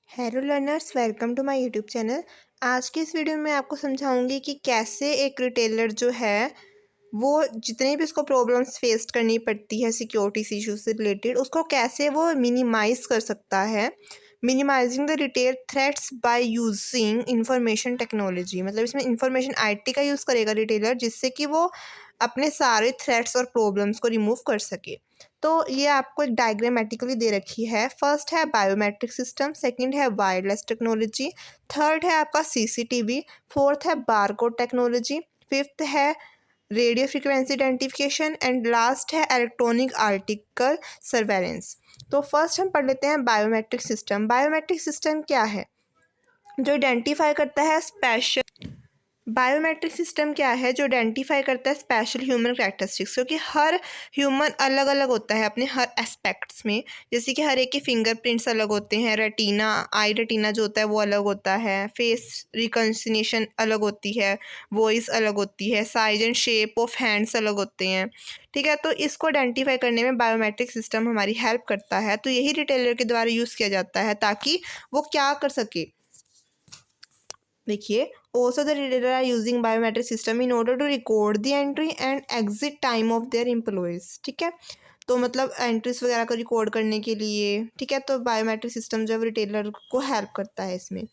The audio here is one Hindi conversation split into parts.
Hello learners, welcome to my YouTube channel. आज की इस वीडियो में आपको समझाऊंगी कि कैसे एक रिटेलर जो है वो जितने भी उसको प्रॉब्लम्स फेस करनी पड़ती है सिक्योरिटी इश्यूज से रिलेटेड, उसको कैसे वो मिनिमाइज कर सकता है। Minimising the retail threats by using information technology, मतलब इसमें इंफॉर्मेशन आईटी का यूज़ करेगा रिटेलर, जिससे कि वो अपने सारे थ्रेट्स और प्रॉब्लम्स को रिमूव कर सके। तो ये आपको एक डायग्रामेटिकली दे रखी है। फर्स्ट है बायोमेट्रिक सिस्टम, सेकंड है वायरलेस टेक्नोलॉजी, थर्ड है आपका सीसीटीवी, फोर्थ है बारकोड टेक्नोलॉजी, फिफ्थ है radio frequency identification and last है इलेक्ट्रॉनिक आर्टिकल सर्वेलेंस। तो फर्स्ट हम पढ़ लेते हैं बायोमेट्रिक सिस्टम। बायोमेट्रिक सिस्टम क्या है? जो आइडेंटिफाई करता है स्पेशल बायोमेट्रिक सिस्टम क्या है? जो आइडेंटिफाई करता है स्पेशल ह्यूमन कैरेक्टरिस्टिक्स, क्योंकि हर ह्यूमन अलग अलग होता है अपने हर एस्पेक्ट्स में। जैसे कि हर एक के फिंगरप्रिंट्स अलग होते हैं, रेटिना आई रेटिना जो होता है वो अलग होता है, फेस रिकॉग्निशन अलग होती है, वॉइस अलग होती है, size and shape of hands अलग होते हैं। ठीक है, तो इसको आइडेंटिफाई करने में बायोमेट्रिक सिस्टम हमारी हेल्प करता है। तो यही रिटेलर के द्वारा यूज़ किया जाता है ताकि वो क्या कर सके। देखिए, also the retailer are using biometric system in order to record the entry and exit time of their employees। ठीक है, तो मतलब एंट्रीज वगैरह को रिकॉर्ड करने के लिए, ठीक है, तो बायोमेट्रिक सिस्टम जो है रिटेलर को हेल्प करता है इसमें।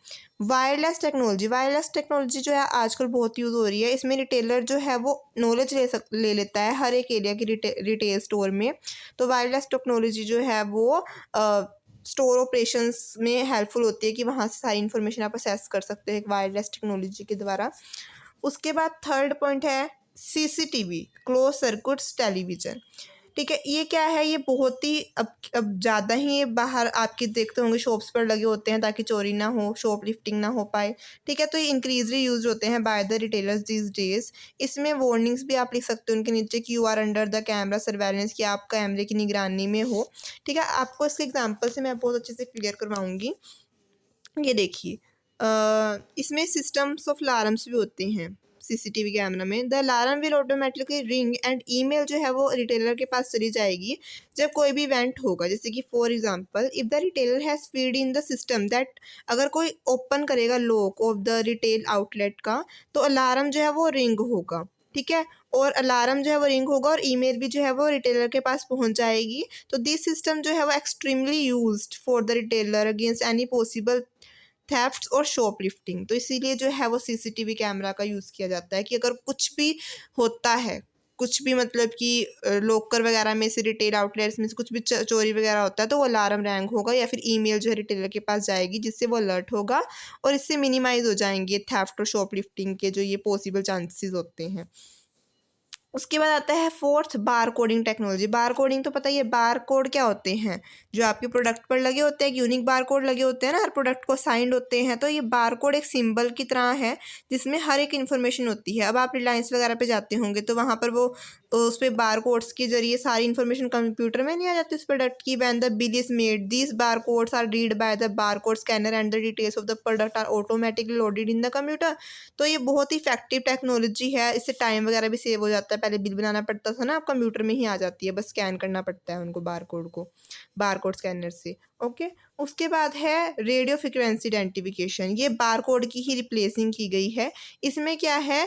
वायरलेस टेक्नोलॉजी जो है आजकल बहुत यूज़ हो रही है। इसमें रिटेलर जो है वो नॉलेज ले लेता है हर एक एरिया की रिटेल स्टोर में। तो वायरलेस टेक्नोलॉजी जो है वो स्टोर ऑपरेशंस में हेल्पफुल होती है कि वहाँ से सारी इन्फॉर्मेशन आप एक्सेस कर सकते हैं वायरलेस टेक्नोलॉजी के द्वारा। उसके बाद थर्ड पॉइंट है सीसीटीवी, क्लोज सर्किट्स टेलीविज़न। ठीक है, ये क्या है? ये बहुत ही अब ज़्यादा ही ये बाहर आपके देखते होंगे शॉप्स पर लगे होते हैं ताकि चोरी ना हो, शॉप लिफ्टिंग ना हो पाए। ठीक है, तो ये इंक्रीजली यूज होते हैं by the retailers these days. इसमें वार्निंग्स भी आप लिख सकते हो उनके नीचे कि you are under the camera surveillance, कि आप कैमरे की निगरानी में हो। ठीक है, आपको इसके एग्जाम्पल से मैं बहुत अच्छे से क्लियर करवाऊंगी। ये देखिए, इसमें सिस्टम्स ऑफ अलार्म्स भी होते हैं सीसीटीवी कैमरा में। The alarm will automatically ring and email जो है वो रिटेलर के पास चली जाएगी जब कोई भी इवेंट होगा। जैसे कि for example, if the retailer has feed in the system that, अगर कोई ओपन करेगा lock of the retail outlet का, तो अलार्म जो है वो रिंग होगा। ठीक है, और अलार्म जो है वो रिंग होगा और ईमेल भी जो है वो रिटेलर के पास पहुंच जाएगी। तो दिस सिस्टम जो है वो extremely used for the retailer against any possible thefts और शॉपलिफ्टिंग। तो इसीलिए जो है वो सीसीटीवी कैमरा का यूज़ किया जाता है कि अगर कुछ भी होता है, कुछ भी मतलब कि लॉकर वगैरह में से, रिटेल आउटलेट्स में से कुछ भी चोरी वगैरह होता है, तो वो अलार्म रैंग होगा या फिर ईमेल जो है रिटेलर के पास जाएगी, जिससे वो अलर्ट होगा और इससे मिनिमाइज हो जाएंगे थेफ्ट और शॉपलिफ्टिंग के जो ये पॉसिबल चांसेस होते हैं। उसके बाद आता है फोर्थ, बार कोडिंग टेक्नोलॉजी। बार कोडिंग तो पता ही है, बार कोड क्या होते हैं? जो आपके प्रोडक्ट पर लगे होते हैं, यूनिक बार कोड लगे होते हैं ना, हर प्रोडक्ट को साइंड होते हैं। तो ये बार कोड एक सिंबल की तरह है जिसमें हर एक इन्फॉर्मेशन होती है। अब आप रिलायंस वगैरह पे जाते होंगे तो वहाँ पर वो उस पर बार कोड्स के जरिए सारी इन्फॉर्मेशन कंप्यूटर में नहीं आ जाती उस प्रोडक्ट की। When the bill is made, these bar codes are read by the bar code scanner and the details of the product are automatically loaded in the computer. तो ये बहुत ही इफेक्टिव टेक्नोलॉजी है। इससे टाइम वगैरह भी सेव हो जाता है। पहले बिल बनाना पड़ता था ना, अब कंप्यूटर में ही आ जाती है, बस स्कैन करना पड़ता है उनको बार कोड को, बार कोड स्कैनर से। ओके, उसके बाद है रेडियो फ्रिक्वेंसी आइडेंटिफिकेशन। ये बार कोड की ही रिप्लेसिंग की गई है। इसमें क्या है,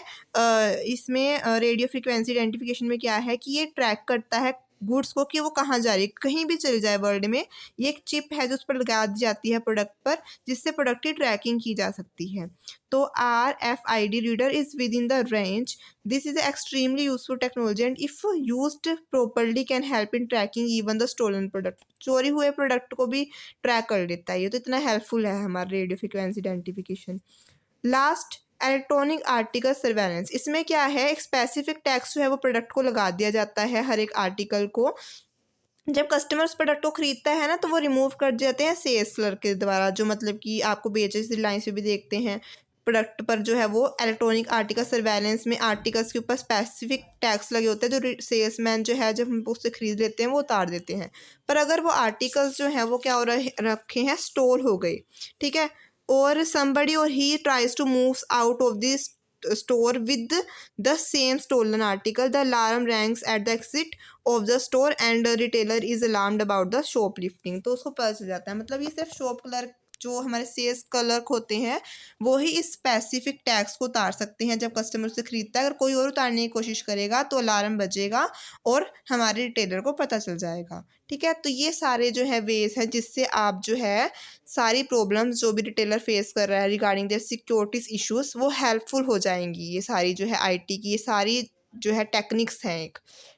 इसमें रेडियो फ्रिक्वेंसी आइडेंटिफिकेशन में क्या है कि ये ट्रैक करता है गुड्स को कि वो कहाँ जा रही है, कहीं भी चले जाए वर्ल्ड में। ये एक चिप है जो उस पर लगा दी जाती है प्रोडक्ट पर, जिससे प्रोडक्ट की ट्रैकिंग की जा सकती है। तो RFID reader is within the range. This is extremely useful technology and if used properly can help in tracking even the stolen product. चोरी हुए प्रोडक्ट को भी ट्रैक कर लेता है ये, तो इतना हेल्पफुल है हमारा radio frequency identification. Last, electronic article surveillance. इसमें क्या है, एक स्पेसिफिक टैक्स जो है वो प्रोडक्ट को लगा दिया जाता है हर एक आर्टिकल को। जब कस्टमर उस प्रोडक्ट को खरीदता है ना, तो वो रिमूव कर जाते हैं सेल्स क्लर्क के द्वारा, जो मतलब कि आपको बेचे लाइन से भी देखते हैं प्रोडक्ट पर जो है वो इलेक्ट्रॉनिक आर्टिकल सर्वेलेंस में आर्टिकल्स के ऊपर स्पेसिफिक टैक्स लगे होते हैं, जो सेल्समैन जो है जब हम उससे खरीद लेते हैं वो उतार देते हैं। पर अगर वो आर्टिकल्स जो हैं वो क्या हो रखे हैं, स्टोर हो गए, ठीक है, और somebody or he tries to move out of this store with the same stolen article, the alarm rings at the exit of the store and the retailer is alarmed about the shoplifting। तो उसको पता चल जाता है, मतलब ये सिर्फ शॉप क्लर्क जो हमारे सेल्स क्लर्क होते हैं वो ही इस स्पेसिफिक टैग्स को उतार सकते हैं जब कस्टमर से खरीदता है। अगर कोई और उतारने की कोशिश करेगा तो अलार्म बजेगा और हमारे रिटेलर को पता चल जाएगा। ठीक है, तो ये सारे जो है वेज हैं जिससे आप जो है सारी प्रॉब्लम्स जो भी रिटेलर फेस कर रहा है रिगार्डिंग देयर सिक्योरिटीज इश्यूज वो हेल्पफुल हो जाएंगी। ये सारी जो है आईटी की ये सारी जो है टेक्निक्स हैं, एक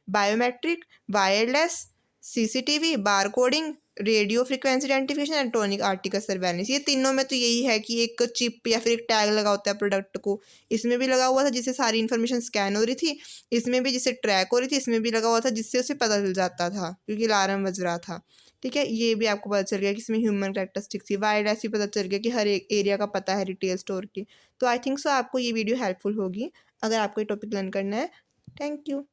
biometric, wireless, CCTV, bar coding, radio frequency identification, electronic article surveillance. ये तीनों में तो यही है कि एक चिप या फिर एक टैग लगा होता है प्रोडक्ट को। इसमें भी लगा हुआ था जिससे सारी इन्फॉर्मेशन स्कैन हो रही थी, इसमें भी जिससे ट्रैक हो रही थी, इसमें भी लगा हुआ था जिससे उसे पता चल जाता था क्योंकि अलार्म बज रहा था। ठीक है, ये भी आपको पता चल गया कि इसमें ह्यूमन कैरेक्टरिस्टिक्स थी। वायरलेस भी पता चल गया कि हर एक एरिया का पता है रिटेल स्टोर की। तो आई थिंक सो आपको ये वीडियो हेल्पफुल होगी अगर आपको ये टॉपिक लर्न करना है। Thank you.